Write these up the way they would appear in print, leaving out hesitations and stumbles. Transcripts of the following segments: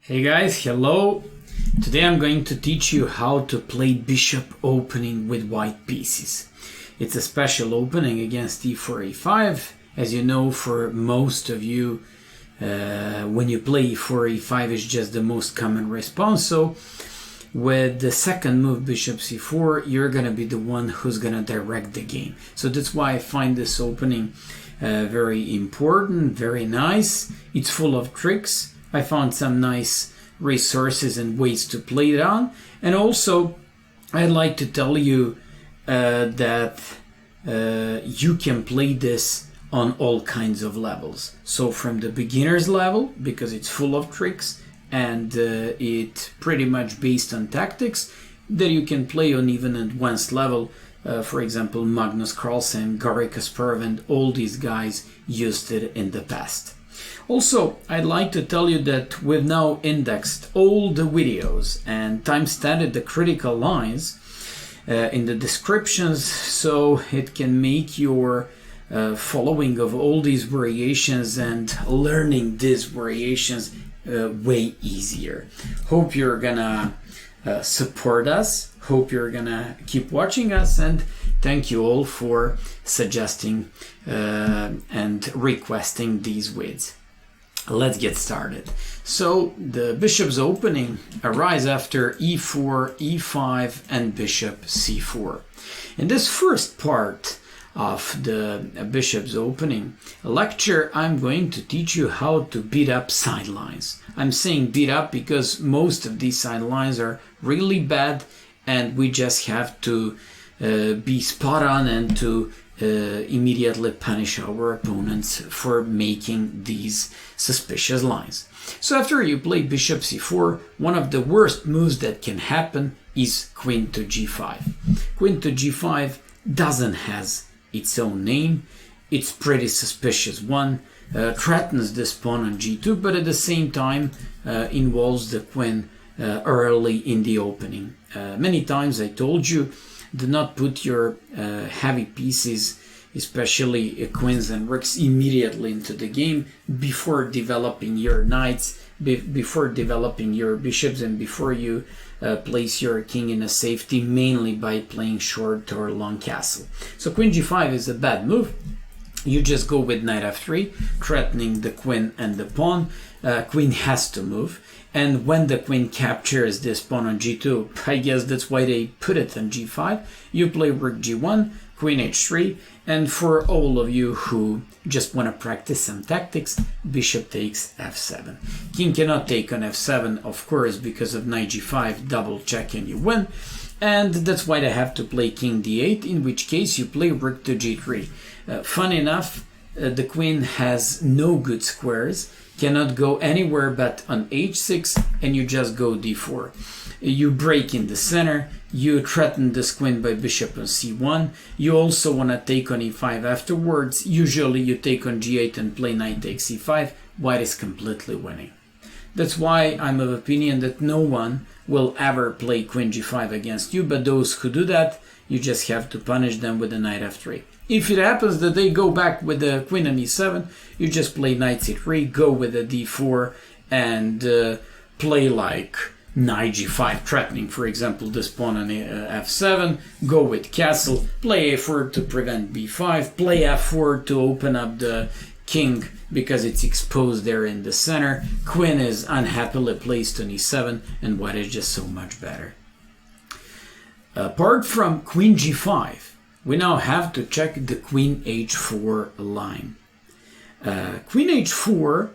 Hey guys, hello! Today I'm going to teach you how to play bishop opening with white pieces. It's a special opening against e4, e5. As you know, for most of you, when you play e4, e5 is just the most common response. So with the second move, bishop c4, you're going to be the one who's going to direct the game. So that's why I find this opening very important, very nice. It's full of tricks. I found some nice resources and ways to play it on. And also, I'd like to tell you that you can play this on all kinds of levels. So from the beginner's level, because it's full of tricks, and it pretty much based on tactics, that you can play on even advanced level. For example, Magnus Carlsen, Garry Kasparov, and all these guys used it in the past. Also, I'd like to tell you that we've now indexed all the videos and time-stamped the critical lines in the descriptions, so it can make your following of all these variations and learning these variations way easier. Hope you're gonna support us. Hope you're gonna keep watching us, and thank you all for suggesting and requesting these vids. Let's get started. So the bishop's opening arises after e4, e5, and bishop c4. In this first part of the bishop's opening lecture, I'm going to teach you how to beat up sidelines. I'm saying beat up because most of these sidelines are really bad, and we just have to be spot on and to immediately punish our opponents for making these suspicious lines. So after you play bishop c4, one of the worst moves that can happen is queen to g5. Queen to g5 doesn't have its own name. It's pretty suspicious one. Threatens the pawn on g2, but at the same time involves the queen early in the opening. Many times I told you, do not put your heavy pieces, especially queens and rooks, immediately into the game before developing your knights, before developing your bishops, and before you place your king in a safety, mainly by playing short or long castle. So queen g5 is a bad move. You just go with knight f3, threatening the queen and the pawn. Queen has to move. And when the queen captures this pawn on g2, I guess that's why they put it on g5, you play rook g1, queen h3, and for all of you who just want to practice some tactics, bishop takes f7. King cannot take on f7, of course, because of knight g5, double check and you win. And that's why they have to play king d8, in which case you play rook to g3. Fun enough, the queen has no good squares, cannot go anywhere but on h6, and you just go d4. You break in the center, you threaten this queen by bishop on c1, you also want to take on e5 afterwards. Usually you take on g8 and play knight takes e5, white is completely winning. That's why I'm of opinion that no one will ever play queen g5 against you, but those who do that, you just have to punish them with a knight f3. If it happens that they go back with the queen on e7, you just play knight c3, go with a d4, and play like knight g5, threatening, for example, this pawn on f7, go with castle, play a4 to prevent b5, play f4 to open up the king because it's exposed there in the center, queen is unhappily placed on e7, and white is just so much better. Apart from queen g5, we now have to check the queen h4 line. Queen h4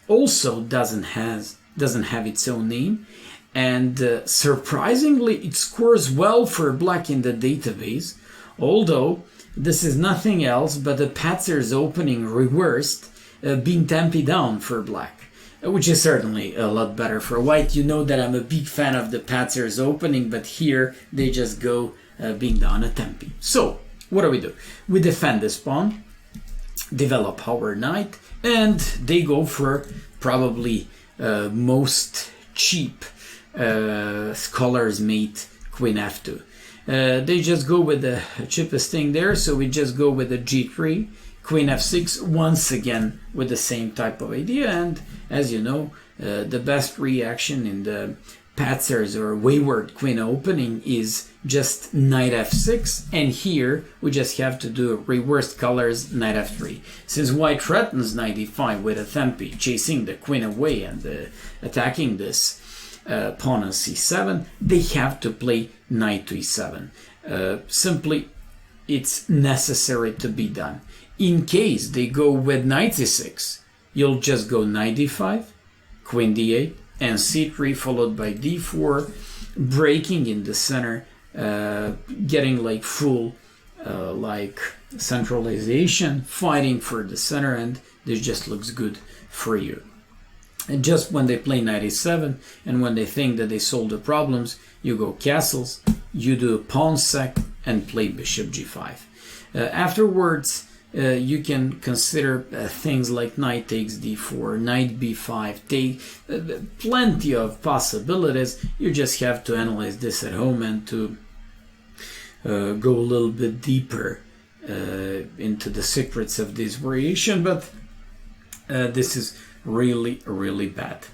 also doesn't have its own name, and surprisingly it scores well for black in the database, although this is nothing else but a Patzer's opening reversed, being tamped down for black, which is certainly a lot better for white. You know that I'm a big fan of the Patzer's opening, but here they just go being down a tempi. So what do? We defend this pawn, develop our knight, and they go for probably most cheap scholars mate queen f2. They just go with the cheapest thing there, so we just go with the g3, queen f6, once again with the same type of idea, and as you know, the best reaction in the patzers or wayward queen opening is just knight f6, and here we just have to do reversed colors knight f3. Since white threatens knight e5 with a tempi, chasing the queen away and attacking this pawn on c7, they have to play knight to e7. Simply, it's necessary to be done. In case they go with knight c6, you'll just go knight d5, queen d8, and c3 followed by d4, breaking in the center, getting like full like centralization, fighting for the center, and this just looks good for you. And just when they play knight e7 and when they think that they solved the problems, you go castles, you do a pawn sack and play bishop g5. Afterwards, you can consider things like knight takes d4, knight b5, take plenty of possibilities. You just have to analyze this at home and to go a little bit deeper into the secrets of this variation, but this is really bad.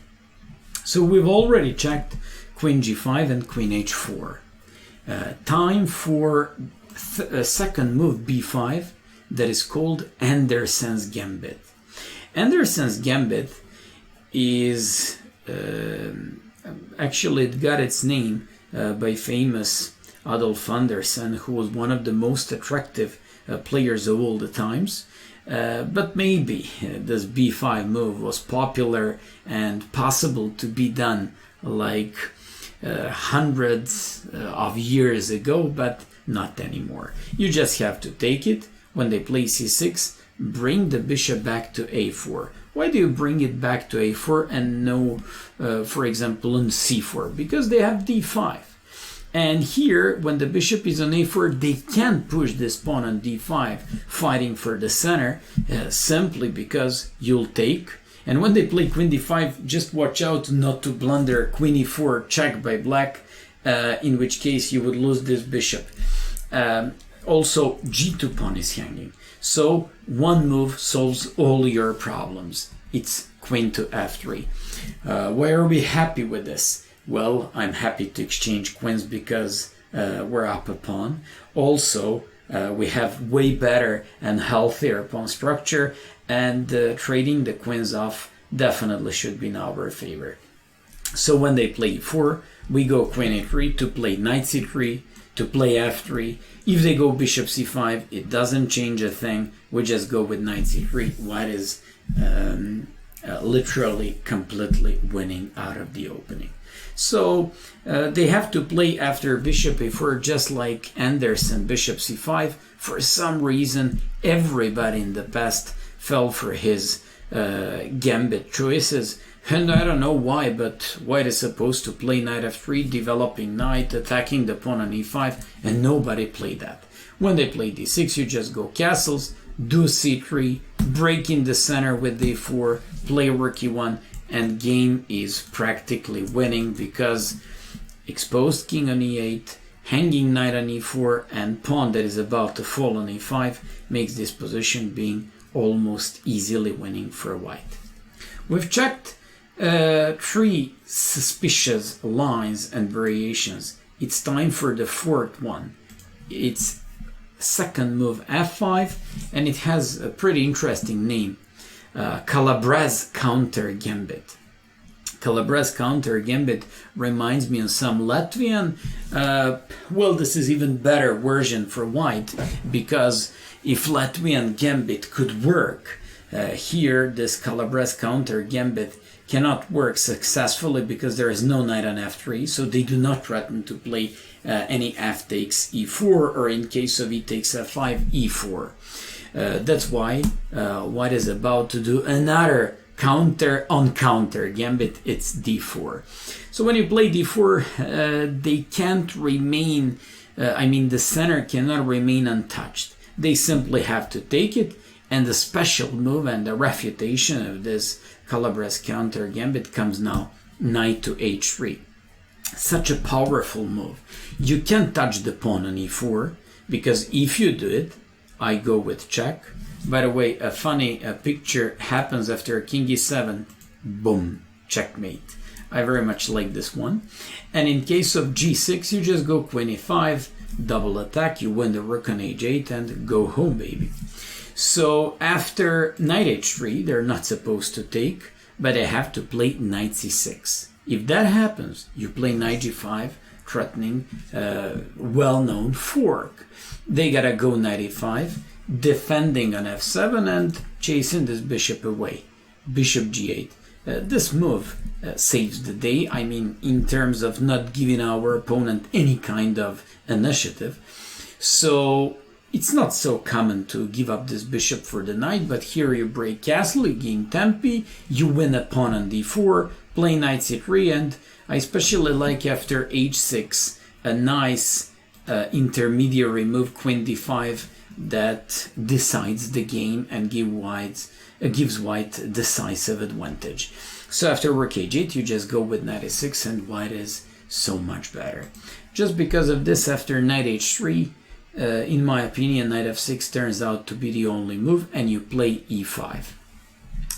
So we've already checked queen g5 and queen h4. Time for a second move b5 that is called Anderssen's Gambit. Anderssen's Gambit is actually, it got its name by famous Adolf Anderssen, who was one of the most attractive players of all the times. But maybe this b5 move was popular and possible to be done like hundreds of years ago, but not anymore. You just have to take it. When they play c6, bring the bishop back to a4. Why do you bring it back to a4 and no, for example, on c4? Because they have d5. And here, when the bishop is on a4, they can't push this pawn on d5, fighting for the center, simply because you'll take. And when they play queen d5, just watch out not to blunder queen e4 check by black, in which case you would lose this bishop. Also, g2 pawn is hanging. So one move solves all your problems. It's queen to f3. Why are we happy with this? Well, I'm happy to exchange queens because we're up a pawn. Also, we have way better and healthier pawn structure, and trading the queens off definitely should be in our favor. So when they play e4, we go queen a3 to play knight c3, to play f3. If they go bishop c5, it doesn't change a thing. We just go with knight c3. White is literally completely winning out of the opening. So they have to play after bishop a4, just like Anderssen, bishop c5. For some reason, everybody in the past fell for his gambit choices. And I don't know why, but white is supposed to play knight f3, developing knight, attacking the pawn on e5, and nobody played that. When they play d6, you just go castles, do c3, break in the center with d4, play rook e1, and game is practically winning because exposed king on e8, hanging knight on e4, and pawn that is about to fall on e5 makes this position being almost easily winning for white. We've checked three suspicious lines and variations. It's time for the fourth one. It's second move f5, and it has a pretty interesting name, Calabrese Counter-Gambit. Calabrese Counter-Gambit reminds me of some Latvian. Well, this is even better version for white, because if Latvian Gambit could work, here this Calabrese Counter-Gambit cannot work successfully because there is no knight on f3, so they do not threaten to play any f takes e4, or in case of e takes f5, e4. That's why white is about to do another counter on counter gambit. It's d4. So when you play d4, they can't remain, the center cannot remain untouched. They simply have to take it, and the special move and the refutation of this Calabrese Counter-Gambit comes now, knight to h3. Such a powerful move. You can't touch the pawn on e4, because if you do it, I go with check. By the way, a funny picture happens after king e7. boom, checkmate. I very much like this one. And in case of g6, you just go queen e5, double attack, you win the rook on h8 and go home, baby. So after knight h3, they're not supposed to take, but they have to play knight c6. If that happens, you play knight g5, threatening well-known fork. They gotta go knight e5, defending on f7 and chasing this bishop away. Bishop g8. This move saves the day. I mean, in terms of not giving our opponent any kind of initiative. So it's not so common to give up this bishop for the knight, but here you break castle, you gain tempi, you win a pawn on d4, play knight c3, and I especially like after h6 a nice intermediary move, queen d5, that decides the game and gives white decisive advantage. So after rook h8, you just go with knight a6, and white is so much better. Just because of this, after knight h3, in my opinion, knight f6 turns out to be the only move, and you play e5.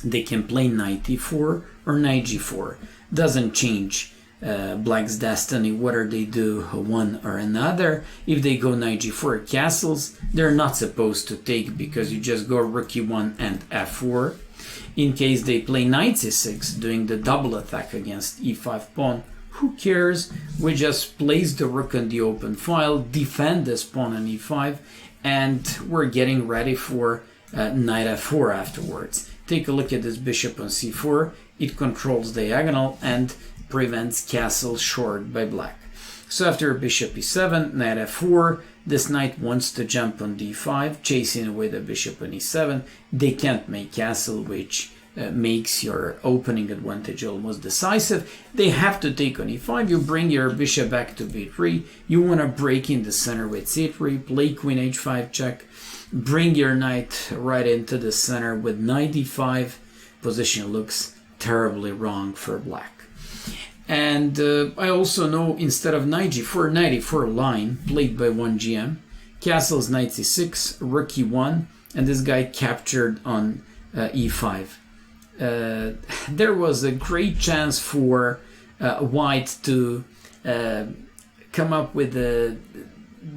They can play knight e4 or knight g4. Doesn't change black's destiny whether they do one or another. If they go knight g4 castles, they're not supposed to take, because you just go rook e1 and f4. In case they play knight c6, doing the double attack against e5 pawn, who cares? We just place the rook on the open file, defend this pawn on e5, and we're getting ready for knight f4 afterwards. Take a look at this bishop on c4. It controls diagonal and prevents castle short by black. So after bishop e7, knight f4, this knight wants to jump on d5, chasing away the bishop on e7. They can't make castle, which makes your opening advantage almost decisive. They have to take on e5. You bring your bishop back to b3. You want to break in the center with c3, play queen h5 check, bring your knight right into the center with knight d5. Position looks terribly wrong for black. And I also know, instead of knight g4, knight e4 line played by 1GM, castles knight c6, rook e1, and this guy captured on e5. There was a great chance for white to come up with a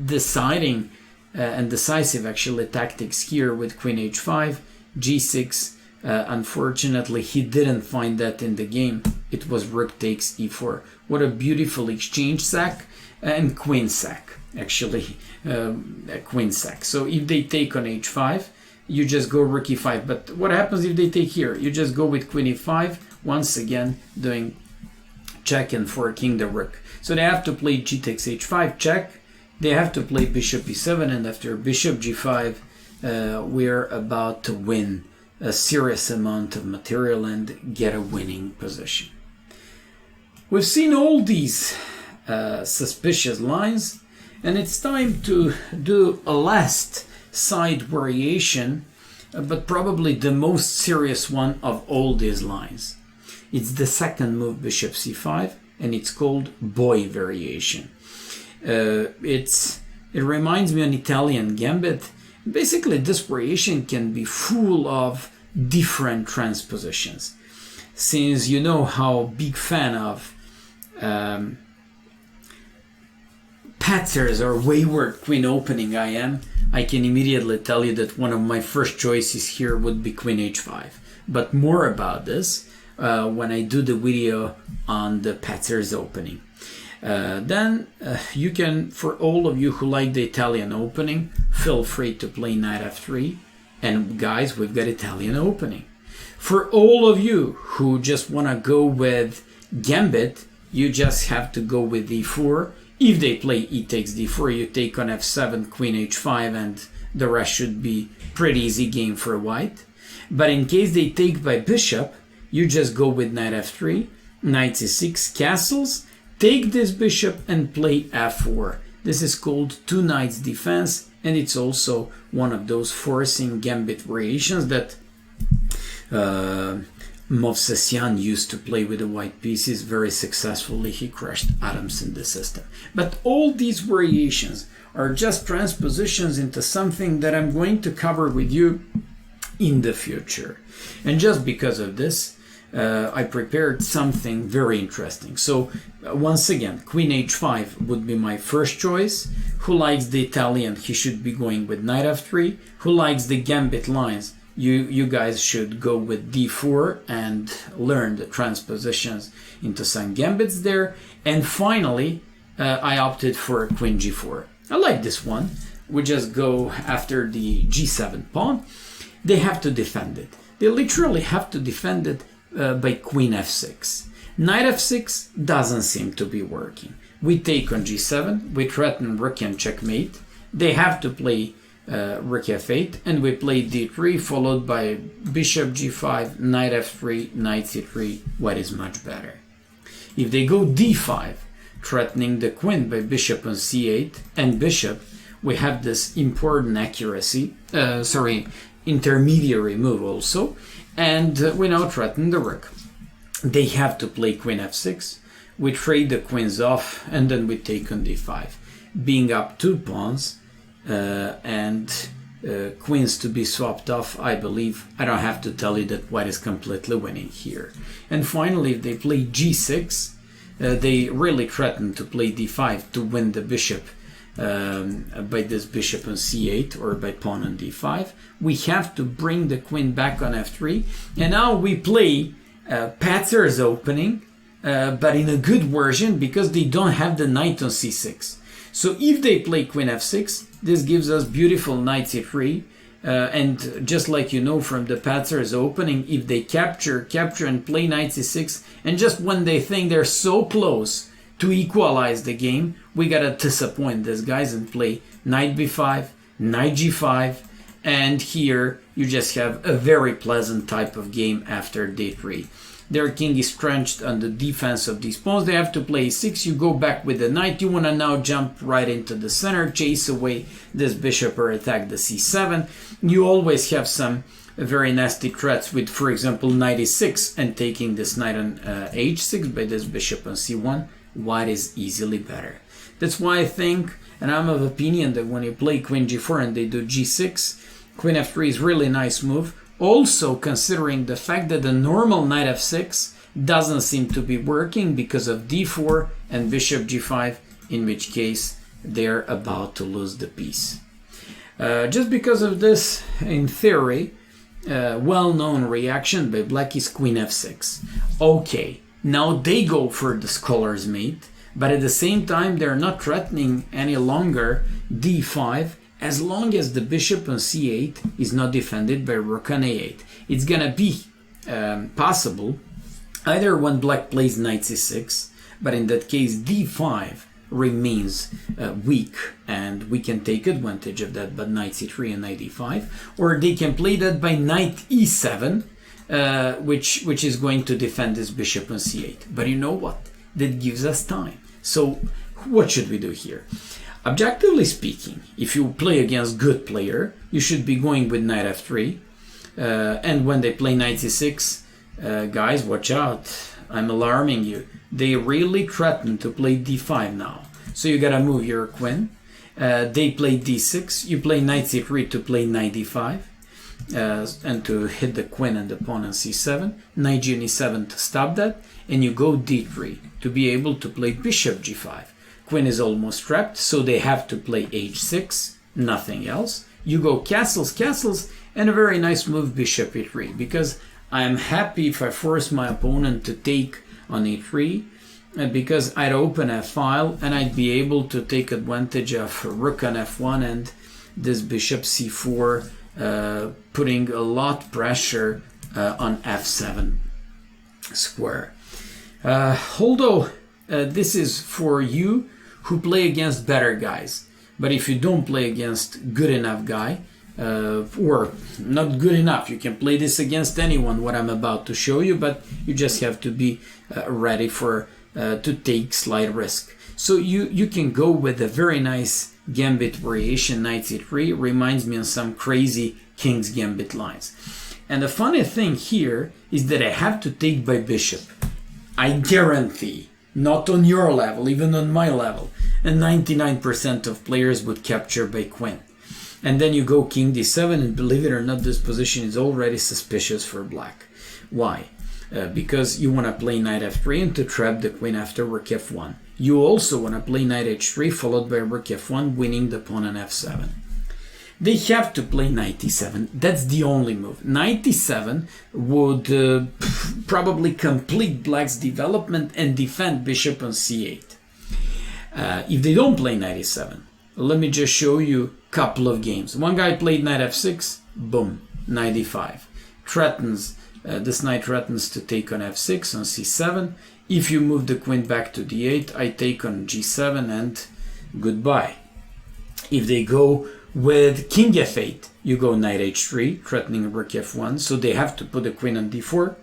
deciding and decisive actually tactics here with queen h5, g6. Unfortunately, he didn't find that in the game. It was rook takes e4. What a beautiful exchange sack and queen sack, actually, queen sack. So if they take on h5, you just go rook e5. But what happens if they take here? You just go with queen e5, once again doing check and forking the rook. So they have to play g takes h5 check. They have to play bishop e7, and after bishop g5, we're about to win a serious amount of material and get a winning position. We've seen all these suspicious lines, and it's time to do a last side variation, but probably the most serious one of all these lines. It's the second move, bishop c5, and it's called Boi Variation. It reminds me of an Italian gambit. Basically, this variation can be full of different transpositions. Since you know how big fan of patterns or wayward queen opening I am, I can immediately tell you that one of my first choices here would be queen h5. But more about this when I do the video on the patterns opening. Then you can, for all of you who like the Italian opening, feel free to play knight f3. And guys, we've got Italian opening. For all of you who just want to go with gambit, you just have to go with d4. If they play e takes d4, you take on f7, queen h5, and the rest should be pretty easy game for white. But in case they take by bishop, you just go with knight f3, knight c6, castles, take this bishop and play f4. This is called two knights defense, and it's also one of those forcing gambit variations that Movsesian used to play with the white pieces very successfully. He crushed atoms in the system. But all these variations are just transpositions into something that I'm going to cover with you in the future. And just because of this, I prepared something very interesting. So once again, Queen h5 would be my first choice. Who likes the Italian? He should be going with Knight f3. Who likes the Gambit lines? You guys should go with d4 and learn the transpositions into some gambits there. And finally, I opted for Queen g4. I like this one. We just go after the g7 pawn. They have to defend it. They literally have to defend it by Queen f6. Knight f6 doesn't seem to be working. We take on g7, we threaten rook and checkmate. They have to play rook f8, and we play d3 followed by bishop g5, knight f3, knight c3. What is much better? If they go d5, threatening the queen by bishop on c8 and bishop, we have this important intermediary move also, and we now threaten the rook. They have to play queen f6. We trade the queens off, and then we take on d5, being up 2 pawns and queens to be swapped off. I believe I don't have to tell you that white is completely winning here. And finally, if they play g6, they really threaten to play d5 to win the bishop by this bishop on c8 or by pawn on d5. We have to bring the queen back on f3, and now we play Patzer's opening, but in a good version because they don't have the knight on c6. So if they play queen f6, this gives us beautiful knight c3, and just like you know from the Patzer's opening, if they capture and play knight c6, and just when they think they're so close to equalize the game, we gotta disappoint these guys and play knight b5, knight g5, and here you just have a very pleasant type of game after d3. Their king is trenched on the defense of these pawns. They have to play e6. You go back with the knight. You want to now jump right into the center, chase away this bishop or attack the c7. You always have some very nasty threats with, for example, knight e6 and taking this knight on h6 by this bishop on c1. White is easily better. That's why I think, and I'm of opinion, that when you play queen g4 and they do g6, queen f3 is really nice move. Also considering the fact that the normal knight f6 doesn't seem to be working because of d4 and bishop g5, in which case they're about to lose the piece. Just because of this, in theory, well-known reaction by black is queen f6. Okay, now they go for the scholar's mate, but at the same time they're not threatening any longer d5, as long as the bishop on c8 is not defended by rook on a8. It's gonna be possible either when black plays knight c6, but in that case d5 remains weak and we can take advantage of that by knight c3 and knight e5, or they can play that by knight e7, which is going to defend this bishop on c8. But you know what? That gives us time. So what should we do here? Objectively speaking, if you play against good player, you should be going with knight f3. And when they play knight c6, guys, watch out. I'm alarming you. They really threaten to play d5 now. So you gotta move your queen. They play d6. You play knight c3 to play knight d5. And to hit the queen and the pawn on c7. Knight g on e7 to stop that. And you go d3 to be able to play bishop g5. Queen is almost trapped, so they have to play h6, nothing else. You go castles, and a very nice move, bishop e3, because I'm happy if I force my opponent to take on e3, because I'd open a file and I'd be able to take advantage of rook on f1 and this bishop c4, putting a lot pressure on f7 square. Although this is for you who play against better guys, but if you don't play against good enough guy, or not good enough, you can play this against anyone, what I'm about to show you, but you just have to be ready for to take slight risk. So you can go with a very nice gambit variation. Knight c3 reminds me of some crazy king's gambit lines. And the funny thing here is that I have to take by bishop. I guarantee, not on your level, even on my level, and 99% of players would capture by queen. And then you go king d7, and believe it or not, this position is already suspicious for black. Why? because you want to play knight f3 and to trap the queen after rook f1. You also want to play knight h3 followed by rook f1, winning the pawn on f7. They have to play knight e7. That's the only move. Knight e7 would probably complete black's development and defend bishop on c8. If they don't play knight e7, let me just show you a couple of games. One guy played knight f6, boom, knight e5. Threatens, this knight threatens to take on f6 on c7. If you move the queen back to d8, I take on g7 and goodbye. If they go with king f8, you go knight h3, threatening rook f1, so they have to put the queen on d4,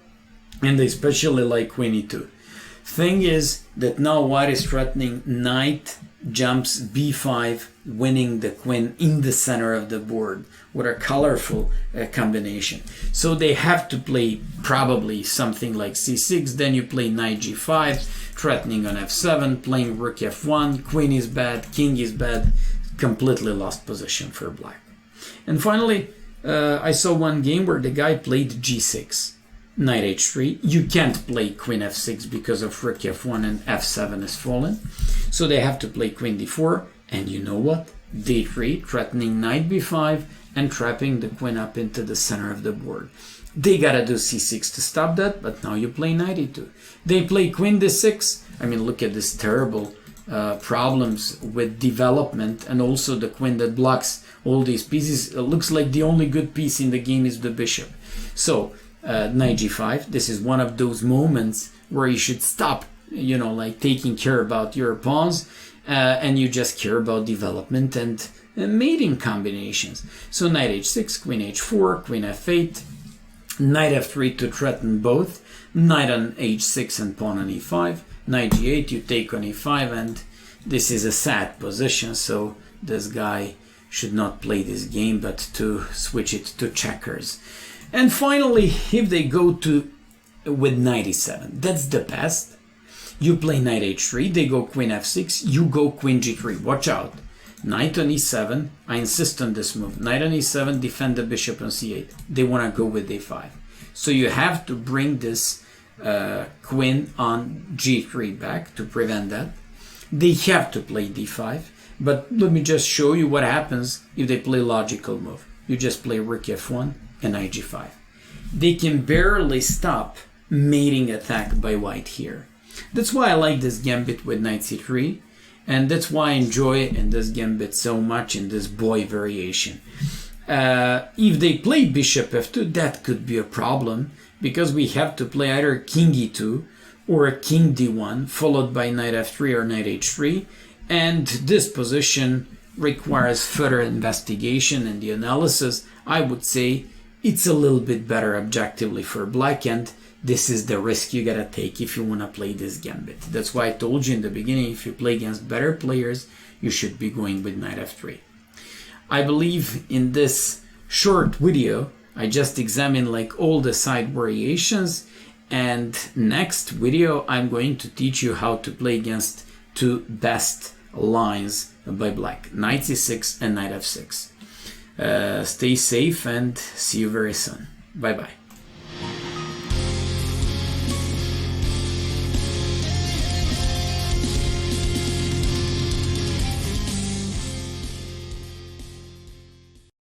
and they especially like queen e2. Thing is that now white is threatening knight jumps b5, winning the queen in the center of the board with a colorful combination. So they have to play probably something like c6, then you play knight g5, threatening on f7, playing rook f1, queen is bad, king is bad, completely lost position for black. And finally, I saw one game where the guy played g6, knight h3. You can't play queen f6 because of rook f1 and f7 is fallen. So they have to play queen d4, and you know what? d3, threatening knight b5 and trapping the queen up into the center of the board. They gotta do c6 to stop that, but now you play knight e2. They play queen d6. I mean, look at this terrible problems with development, and also the queen that blocks all these pieces. It looks like the only good piece in the game is the bishop. So knight g5, this is one of those moments where you should stop, you know, like taking care about your pawns, and you just care about development and mating combinations. So knight h6, queen h4, queen f8, knight f3 to threaten both, knight on h6 and pawn on e5, knight g8, you take on e5, and this is a sad position, so this guy should not play this game but to switch it to checkers. And finally, if they go to with knight e7, that's the best. You play knight h3, they go queen f6, you go queen g3. Watch out. Knight on e7, I insist on this move. Knight on e7, defend the bishop on c8. They want to go with a5. So you have to bring this queen on g3 back to prevent that. They have to play d5, but let me just show you what happens if they play logical move. You just play rook f1 and knight g5. They can barely stop mating attack by white here. That's why I like this gambit with knight c3, and that's why I enjoy in this gambit so much in this Boi variation. If they play bishop f2, that could be a problem, because we have to play either king e2 or king d1 followed by knight f3 or knight h3, and this position requires further investigation and the analysis. I would say it's a little bit better objectively for black, and this is the risk you gotta take if you want to play this gambit. That's why I told you in the beginning, if you play against better players, you should be going with knight f3. I believe in this short video I just examined like all the side variations, and next video I'm going to teach you how to play against two best lines by black, knight c6 and knight f6. Stay safe and see you very soon. Bye bye.